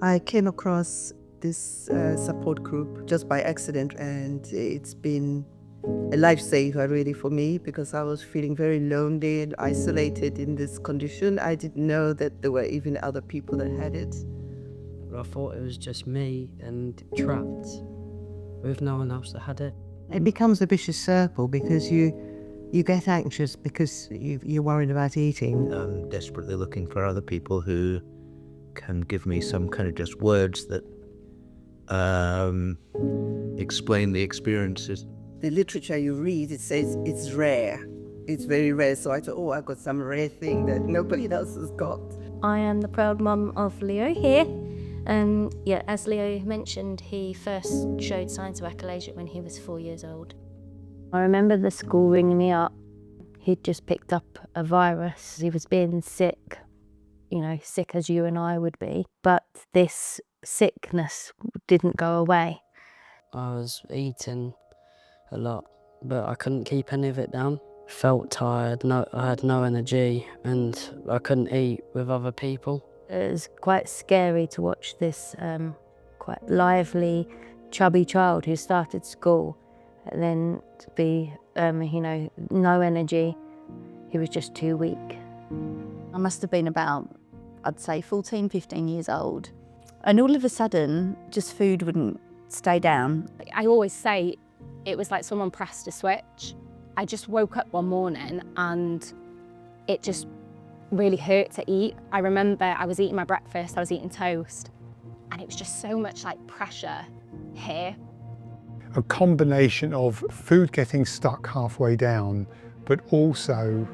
I came across this support group just by accident, and it's been a lifesaver really for me, because I was feeling very lonely and isolated in this condition. I didn't know that there were even other people that had it. I thought it was just me and trapped with no one else that had it. It becomes a vicious circle because you get anxious because you're worried about eating. I'm desperately looking for other people who can give me some kind of just words that explain the experiences. The literature you read, it says it's rare. It's very rare. So I thought, oh, I've got some rare thing that nobody else has got. I am the proud mum of Leo here. As Leo mentioned, he first showed signs of achalasia when he was 4 years old. I remember the school ringing me up. He'd just picked up a virus. He was being sick, sick as you and I would be, but this sickness didn't go away. I was eating a lot, but I couldn't keep any of it down. Felt tired, I had no energy, and I couldn't eat with other people. It was quite scary to watch this quite lively, chubby child who started school, and then to be, no energy. He was just too weak. I must have been about, I'd say 14, 15 years old. And all of a sudden, just food wouldn't stay down. I always say it was like someone pressed a switch. I just woke up one morning and it just really hurt to eat. I remember I was eating my breakfast, I was eating toast, and it was just so much like pressure here. A combination of food getting stuck halfway down, but also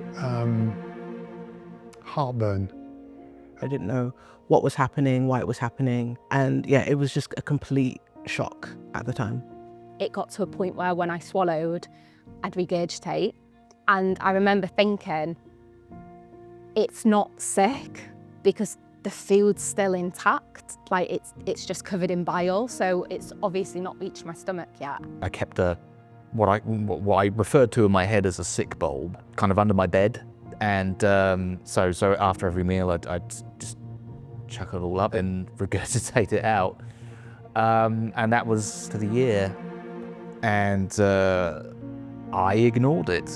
heartburn. I didn't know what was happening, why it was happening, and yeah, it was just a complete shock at the time. It got to a point where when I swallowed, I'd regurgitate, and I remember thinking, it's not sick because the food's still intact, like it's just covered in bile, so it's obviously not reached my stomach yet. I kept what I referred to in my head as a sick bulb kind of under my bed, and so after every meal I'd just chuck it all up and regurgitate it out, and that was for the year, and I ignored it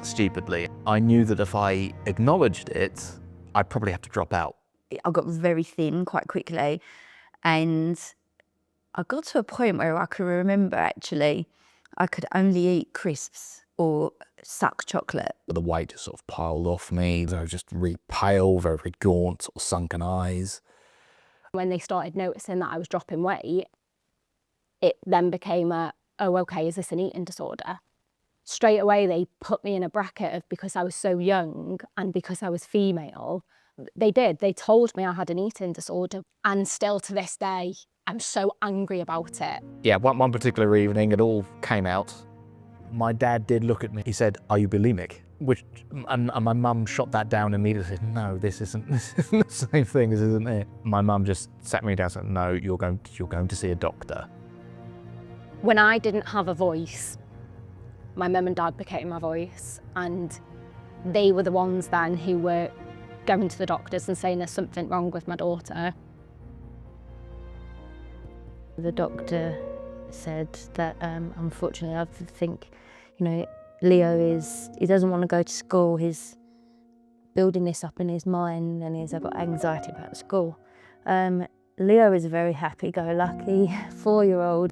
stupidly. I knew that if I acknowledged it, I'd probably have to drop out. I got very thin quite quickly, and I got to a point where I could remember actually I could only eat crisps or suck chocolate. The weight just sort of piled off me. I was just really pale, very, very gaunt, sort of sunken eyes. When they started noticing that I was dropping weight, it then became oh, okay, is this an eating disorder? Straight away, they put me in a bracket of because I was so young and because I was female. They told me I had an eating disorder, and still to this day, I'm so angry about it. Yeah, one particular evening, it all came out. My dad did look at me. He said, "Are you bulimic?" And my mum shot that down immediately. Said, "No, this isn't the same thing. This isn't it." My mum just sat me down and said, "No, you're going to see a doctor." When I didn't have a voice, my mum and dad became my voice, and they were the ones then who were going to the doctors and saying there's something wrong with my daughter. The doctor said that unfortunately, I think, Leo he doesn't want to go to school. He's building this up in his mind, and he's got anxiety about school. Leo is a very happy-go-lucky 4-year-old.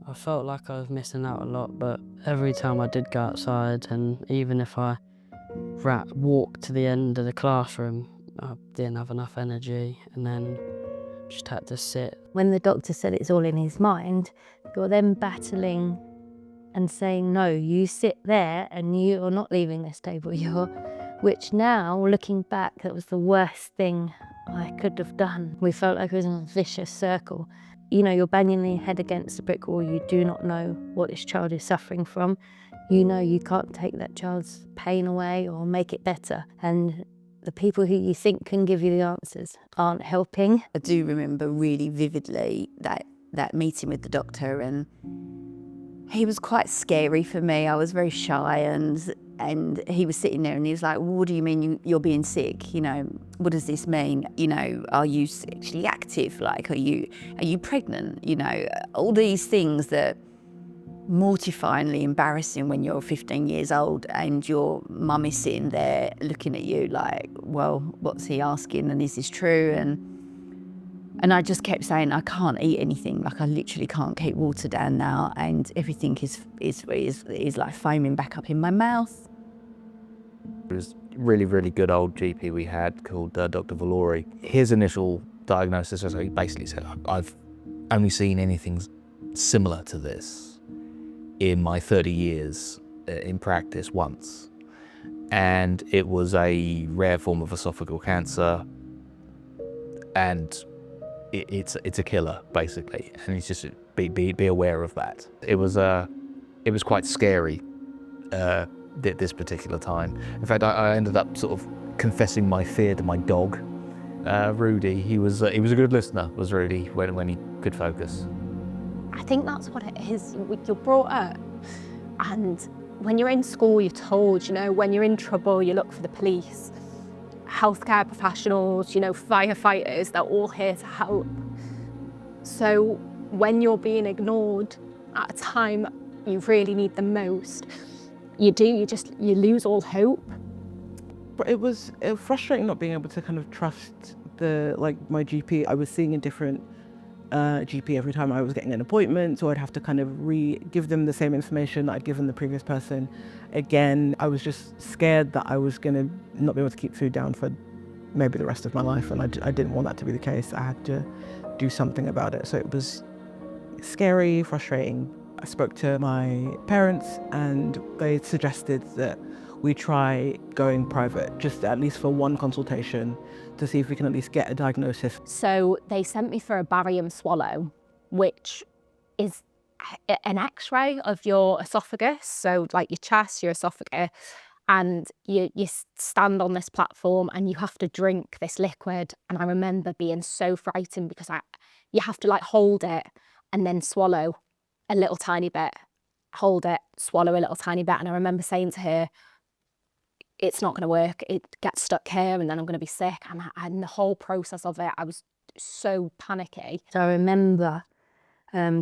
I felt like I was missing out a lot, but every time I did go outside, and even if I walked to the end of the classroom, I didn't have enough energy, and then just had to sit. When the doctor said it's all in his mind, you're then battling and saying, no, you sit there and you are not leaving this table, which now, looking back, that was the worst thing I could have done. We felt like it was in a vicious circle. You're banging your head against a brick wall. You do not know what this child is suffering from. You can't take that child's pain away or make it better. And the people who you think can give you the answers aren't helping. I do remember really vividly that meeting with the doctor, and he was quite scary for me. I was very shy, and And he was sitting there and he was like, well, what do you mean you're being sick? You know, what does this mean? You know, are you sexually active? Like, are you pregnant? You know, all these things that mortifyingly embarrassing when you're 15 years old and your mum is sitting there looking at you like, well, what's he asking, and is this true? And I just kept saying, I can't eat anything. Like, I literally can't keep water down now, and everything is like foaming back up in my mouth. It was a really, really good old GP we had called Dr. Valori. His initial diagnosis was, he basically said, I've only seen anything similar to this in my 30 years in practice once. And it was a rare form of esophageal cancer, and it's a killer, basically. And it's just, be aware of that. It was quite scary this particular time. In fact, I ended up sort of confessing my fear to my dog, Rudy. He was a good listener, was Rudy, when he could focus. I think that's what it is. You're brought up, and when you're in school, you're told, you know, when you're in trouble, you look for the police. Healthcare professionals, you know, firefighters, they're all here to help. So when you're being ignored at a time you really need them most, you lose all hope. It was frustrating not being able to kind of trust my GP. I was seeing a different GP every time I was getting an appointment, so I'd have to kind of give them the same information that I'd given the previous person. Again, I was just scared that I was going to not be able to keep food down for maybe the rest of my life, and I didn't want that to be the case. I had to do something about it. So it was scary, frustrating. I spoke to my parents and they suggested that we try going private, just at least for one consultation, to see if we can at least get a diagnosis. So they sent me for a barium swallow, which is an x-ray of your esophagus, so like your chest, your esophagus, and you stand on this platform and you have to drink this liquid. And I remember being so frightened because you have to like hold it and then swallow a little tiny bit, hold it, swallow a little tiny bit. And I remember saying to her, it's not going to work, it gets stuck here and then I'm going to be sick. And the whole process of it, I was so panicky. So I remember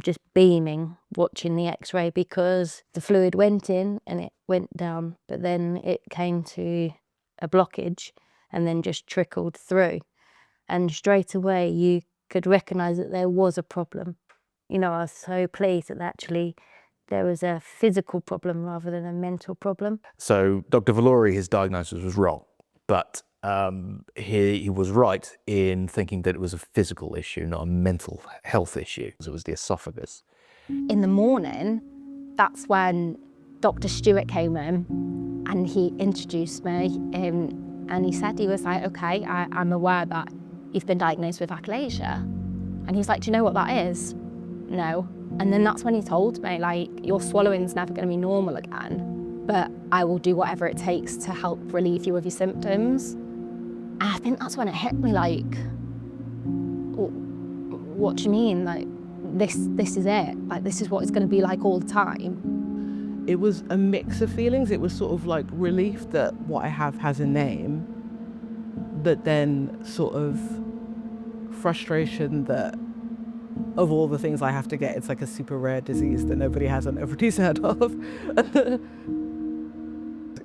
just beaming watching the x-ray, because the fluid went in and it went down, but then it came to a blockage and then just trickled through. And straight away you could recognise that there was a problem. You know, I was so pleased that actually there was a physical problem rather than a mental problem. So Dr. Valori, his diagnosis was wrong, but he was right in thinking that it was a physical issue, not a mental health issue. It was the esophagus. In the morning, that's when Dr. Stewart came in and he introduced me, and he said, he was like, okay, I'm aware that you've been diagnosed with achalasia. And he was like, do you know what that is? No. And then that's when he told me, like, your swallowing's never going to be normal again, but I will do whatever it takes to help relieve you of your symptoms. And I think that's when it hit me, like, what do you mean? Like, this is it. Like, this is what it's going to be like all the time. It was a mix of feelings. It was sort of like relief that what I have has a name, but then sort of frustration that of all the things I have to get, it's like a super rare disease that nobody has and nobody's heard of.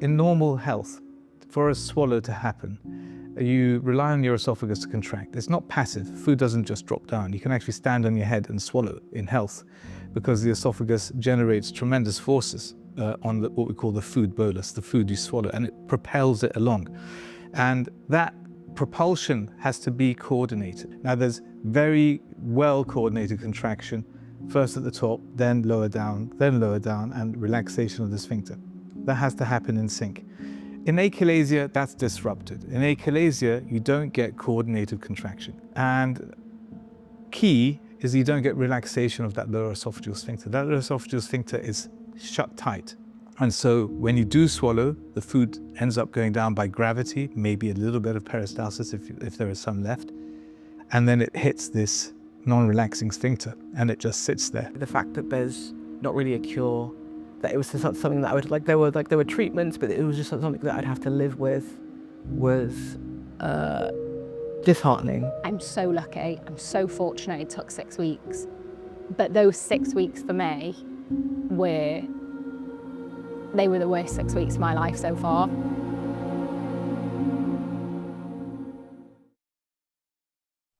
In normal health, for a swallow to happen, you rely on your esophagus to contract. It's not passive. Food doesn't just drop down. You can actually stand on your head and swallow in health, because the esophagus generates tremendous forces on what we call the food bolus, the food you swallow, and it propels it along. And that propulsion has to be coordinated. Now, there's very well coordinated contraction, first at the top, then lower down, and relaxation of the sphincter. That has to happen in sync. In achalasia, that's disrupted. In achalasia, you don't get coordinated contraction. And key is you don't get relaxation of that lower esophageal sphincter. That lower esophageal sphincter is shut tight. And so when you do swallow, the food ends up going down by gravity, maybe a little bit of peristalsis if there is some left. And then it hits this non-relaxing sphincter and it just sits there. The fact that there's not really a cure that it was just something that I would there were treatments, but it was just something that I'd have to live with, was disheartening. I'm so lucky, I'm so fortunate it took 6 weeks. But those 6 weeks for me were the worst 6 weeks of my life so far.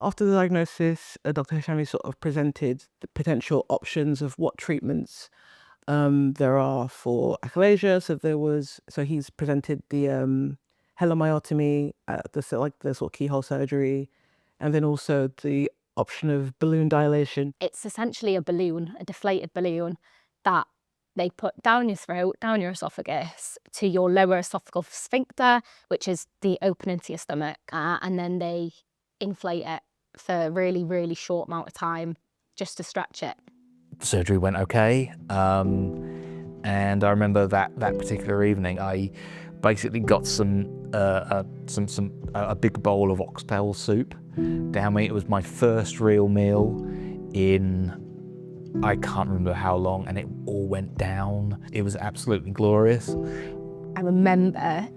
After the diagnosis, Dr. Hashami sort of presented the potential options of what treatments there are for achalasia. So he's presented the helomyotomy, the sort of keyhole surgery, and then also the option of balloon dilation. It's essentially a balloon, a deflated balloon that they put down your throat, down your esophagus, to your lower esophageal sphincter, which is the opening to your stomach, and then they inflate it for a really, really short amount of time just to stretch it. The surgery went okay, and I remember that particular evening I basically got a big bowl of oxtail soup down me. It was my first real meal in I can't remember how long, and it all went down. It was absolutely glorious. I remember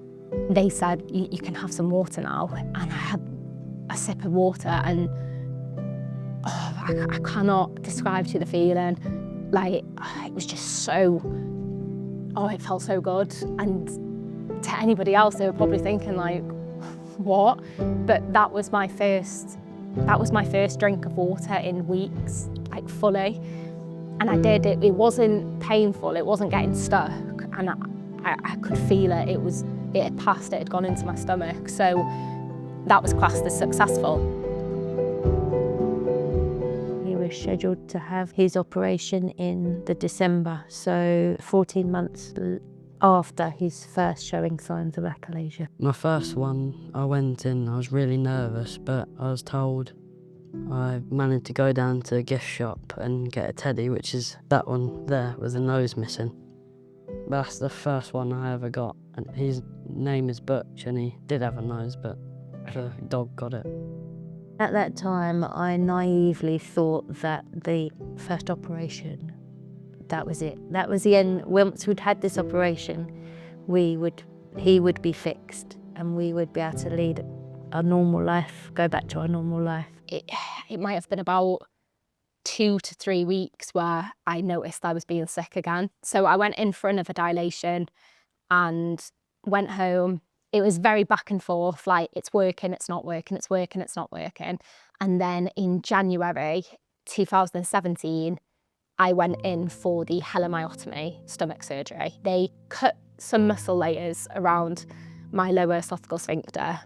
they said, you can have some water now, and I had a sip of water, and I cannot describe to you the feeling. Like, it was just so, it felt so good. And to anybody else, they were probably thinking like, what? But that was my first drink of water in weeks, like fully. And I did it. It wasn't painful. It wasn't getting stuck, and I could feel it. It had passed. It had gone into my stomach. So that was classed as successful. He was scheduled to have his operation in the December, so 14 months after his first showing signs of achalasia. My first one, I went in, I was really nervous, but I was told I managed to go down to a gift shop and get a teddy, which is that one there with the nose missing. But that's the first one I ever got, and his name is Butch, and he did have a nose, but the dog got it. At that time, I naively thought that the first operation, that was it. That was the end. Once we'd had this operation, he would be fixed, and we would be able to lead a normal life, go back to our normal life. It might have been about 2 to 3 weeks where I noticed I was being sick again. So I went in for another dilation and went home. It was very back and forth, like it's working, it's not working, it's working, it's not working. And then in January 2017, I went in for the helomyotomy stomach surgery. They cut some muscle layers around my lower esophageal sphincter,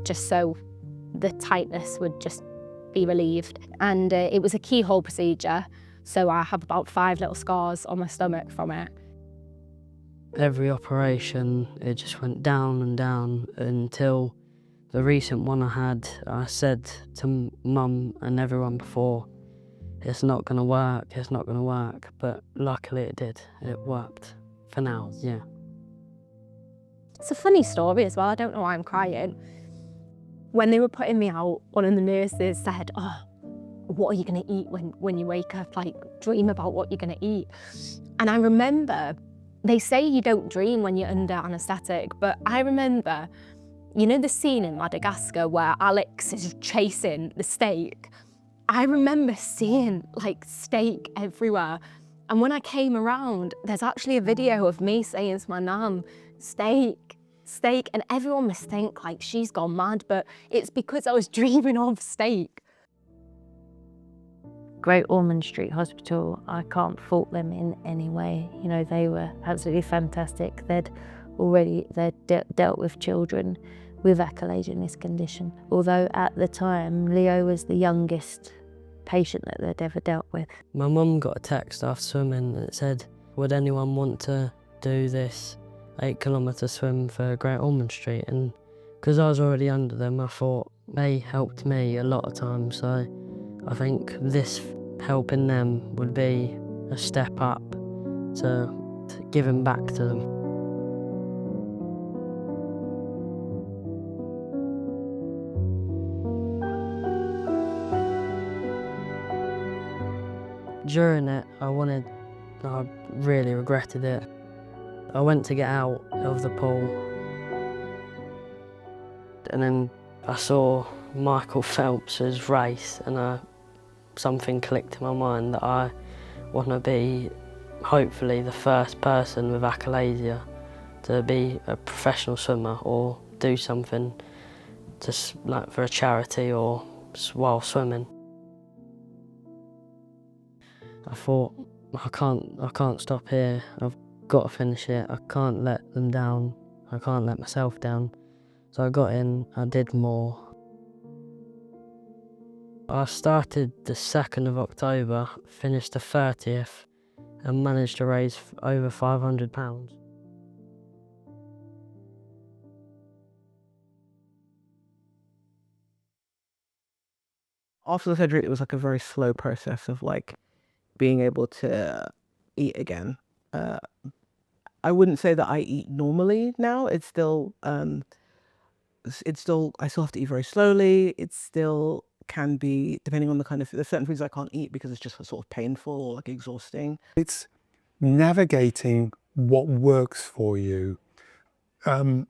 just so the tightness would just be relieved. And it was a keyhole procedure, so I have about 5 little scars on my stomach from it. Every operation, it just went down and down until the recent one I had. I said to Mum and everyone before, it's not going to work, it's not going to work. But luckily it did. It worked for now, yeah. It's a funny story as well, I don't know why I'm crying. When they were putting me out, one of the nurses said, what are you going to eat when you wake up? Like, dream about what you're going to eat. And I remember, they say you don't dream when you're under anaesthetic, but I remember, you know the scene in Madagascar where Alex is chasing the snake? I remember seeing like steak everywhere. And when I came around, there's actually a video of me saying to my nan, steak, steak, and everyone must think like she's gone mad, but it's because I was dreaming of steak. Great Ormond Street Hospital, I can't fault them in any way. You know, they were absolutely fantastic. They'd dealt with children with achalasia in this condition. Although at the time, Leo was the youngest patient that they'd ever dealt with. My mum got a text after swimming that said, would anyone want to do this 8-kilometre swim for Great Ormond Street? And because I was already under them, I thought they helped me a lot of times, so I think this helping them would be a step up to giving back to them. During it, I wanted I really regretted it. I went to get out of the pool and then I saw Michael Phelps's race and something clicked in my mind that I want to be hopefully the first person with achalasia to be a professional swimmer or do something just like for a charity or while swimming. I thought, I can't stop here. I've got to finish it. I can't let them down. I can't let myself down. So I got in, I did more. I started the 2nd of October, finished the 30th, and managed to raise over £500. After the surgery, it was like a very slow process of like being able to eat again. I wouldn't say that I eat normally now. I still have to eat very slowly. It still can be, depending on the kind of, there's certain foods I can't eat because it's just sort of painful or like exhausting. It's navigating what works for you. I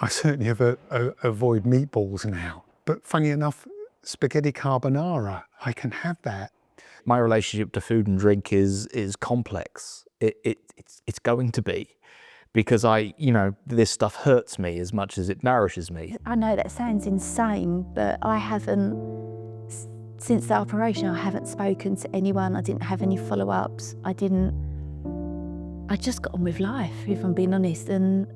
certainly avoid meatballs now, but funny enough, spaghetti carbonara, I can have that. My relationship to food and drink is complex. It's going to be, because this stuff hurts me as much as it nourishes me. I know that sounds insane, but I haven't, since the operation, I haven't spoken to anyone. I didn't have any follow-ups. I just got on with life, if I'm being honest. And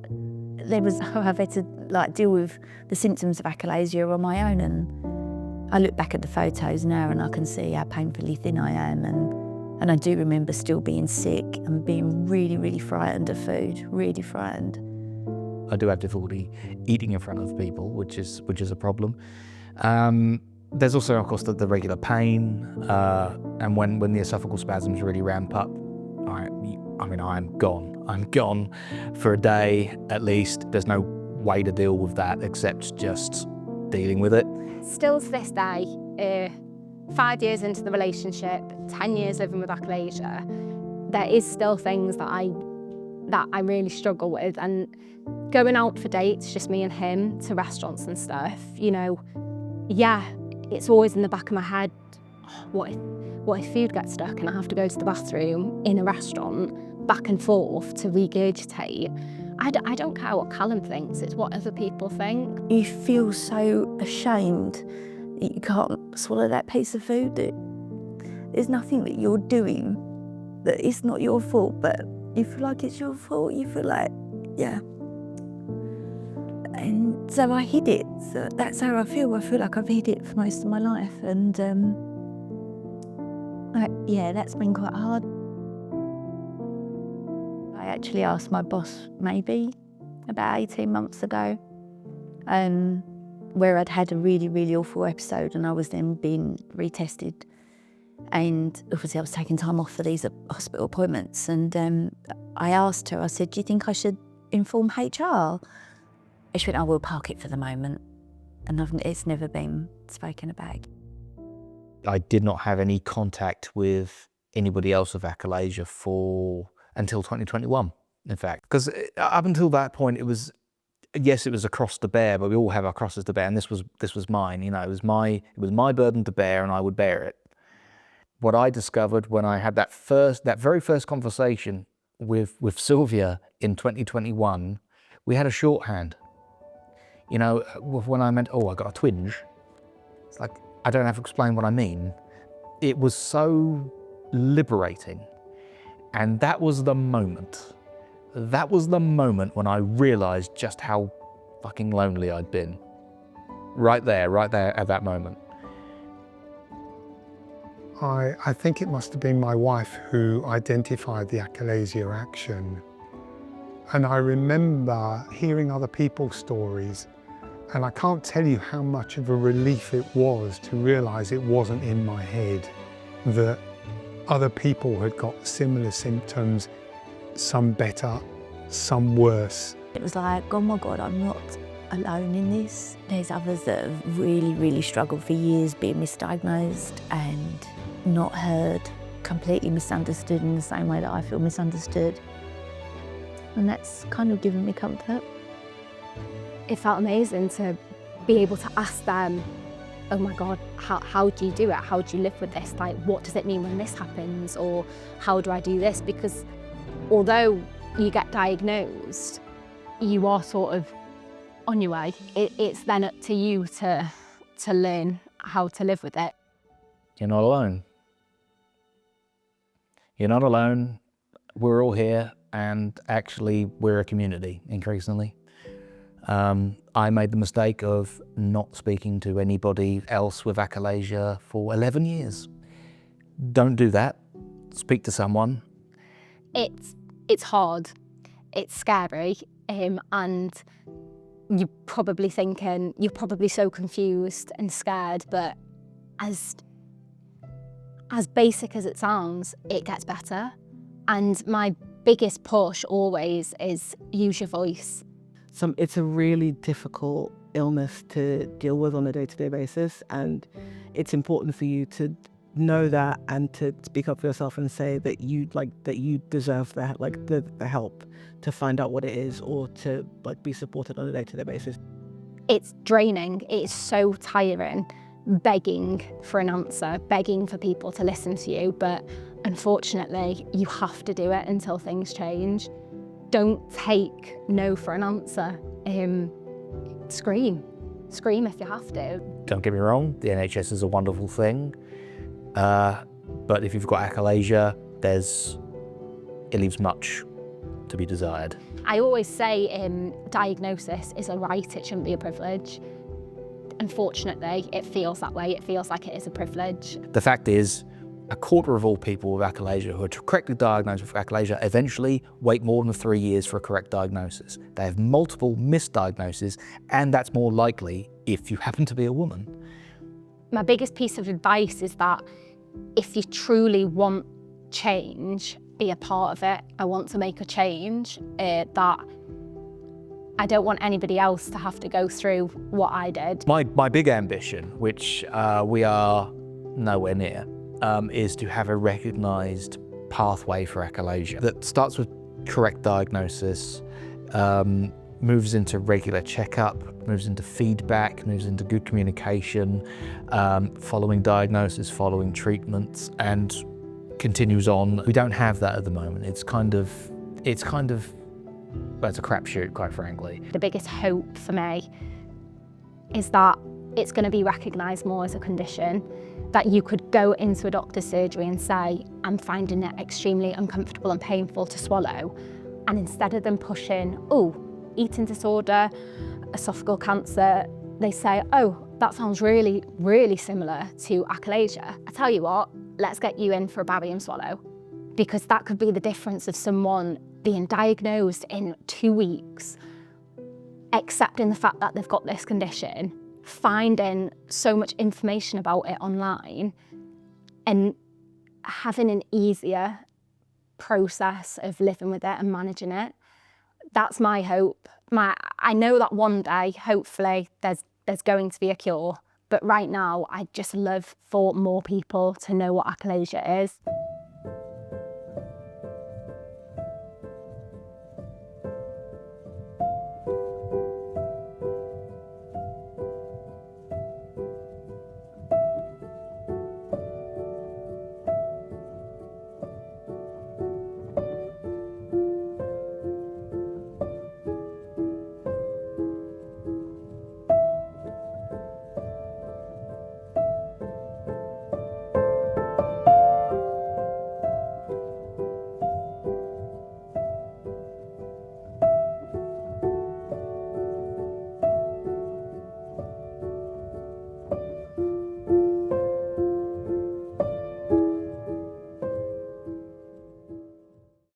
I've had to like deal with the symptoms of achalasia on my own. And I look back at the photos now and I can see how painfully thin I am. And I do remember still being sick and being really, really frightened of food, really frightened. I do have difficulty eating in front of people, which is a problem. There's also, of course, the regular pain, and when the esophageal spasms really ramp up, I'm gone. I'm gone for a day at least. There's no way to deal with that except just dealing with it. Still to this day, 5 years into the relationship, 10 years living with achalasia, there is still things that I really struggle with. And going out for dates, just me and him, to restaurants and stuff, yeah, it's always in the back of my head, what if food gets stuck and I have to go to the bathroom in a restaurant, back and forth to regurgitate? I don't care what Callum thinks, it's what other people think. You feel so ashamed that you can't swallow that piece of food. There's nothing that you're doing that it's not your fault, but you feel like it's your fault. You feel like, yeah. And so I hid it. So that's how I feel. I feel like I've hid it for most of my life. And yeah, that's been quite hard. I actually asked my boss maybe about 18 months ago, where I'd had a really, really awful episode and I was then being retested. And obviously I was taking time off for these hospital appointments. And I asked her, I said, do you think I should inform HR? And she went, I will park it for the moment. And it's never been spoken about. I did not have any contact with anybody else with achalasia until 2021, in fact. Because up until that point, it was a cross to bear, but we all have our crosses to bear, and this was mine. It was my burden to bear, and I would bear it. What I discovered when I had that very first conversation with Sylvia in 2021, we had a shorthand. When I meant, I got a twinge, it's like, I don't have to explain what I mean. It was so liberating. And that was the moment. That was the moment when I realized just how fucking lonely I'd been. Right there at that moment. I think it must have been my wife who identified the Achalasia Action. And I remember hearing other people's stories, and I can't tell you how much of a relief it was to realize it wasn't in my head, that other people had got similar symptoms, some better, some worse. It was like, oh my God, I'm not alone in this. There's others that have really, really struggled for years being misdiagnosed and not heard, completely misunderstood in the same way that I feel misunderstood. And that's kind of given me comfort. It felt amazing to be able to ask them, oh my God, how do you do it? How do you live with this? Like, what does it mean when this happens? Or how do I do this? Because although you get diagnosed, you are sort of on your way. It's then up to you to learn how to live with it. You're not alone. You're not alone. We're all here, and actually we're a community increasingly. I made the mistake of not speaking to anybody else with achalasia for 11 years. Don't do that. Speak to someone. It's hard, it's scary, and you're probably thinking, you're probably so confused and scared, but as basic as it sounds, it gets better. And my biggest push always is use your voice. It's a really difficult illness to deal with on a day-to-day basis, and it's important for you to know that and to speak up for yourself and say that you deserve the help to find out what it is, or to be supported on a day-to-day basis. It's draining. It's so tiring, begging for an answer, begging for people to listen to you, but unfortunately you have to do it until things change. Don't take no for an answer. Scream if you have to. Don't get me wrong, the NHS is a wonderful thing, but if you've got achalasia, it leaves much to be desired. I always say diagnosis is a right, it shouldn't be a privilege. Unfortunately, it feels that way. It feels like it is a privilege. The fact is, a quarter of all people with achalasia who are correctly diagnosed with achalasia eventually wait more than 3 years for a correct diagnosis. They have multiple misdiagnoses, and that's more likely if you happen to be a woman. My biggest piece of advice is that if you truly want change, be a part of it. I want to make a change, that I don't want anybody else to have to go through what I did. My big ambition, which we are nowhere near, is to have a recognised pathway for achalasia that starts with correct diagnosis, moves into regular checkup, moves into feedback, moves into good communication, following diagnosis, following treatments, and continues on. We don't have that at the moment. It's a crapshoot, quite frankly. The biggest hope for me is that it's going to be recognised more as a condition, that you could go into a doctor's surgery and say, I'm finding it extremely uncomfortable and painful to swallow. And instead of them pushing, oh, eating disorder, esophageal cancer, they say, oh, that sounds really, really similar to achalasia. I tell you what, let's get you in for a barium swallow. Because that could be the difference of someone being diagnosed in 2 weeks, accepting the fact that they've got this condition, finding so much information about it online, and having an easier process of living with it and managing it. That's my hope. I know that one day, hopefully, there's going to be a cure. But right now, I'd just love for more people to know what achalasia is.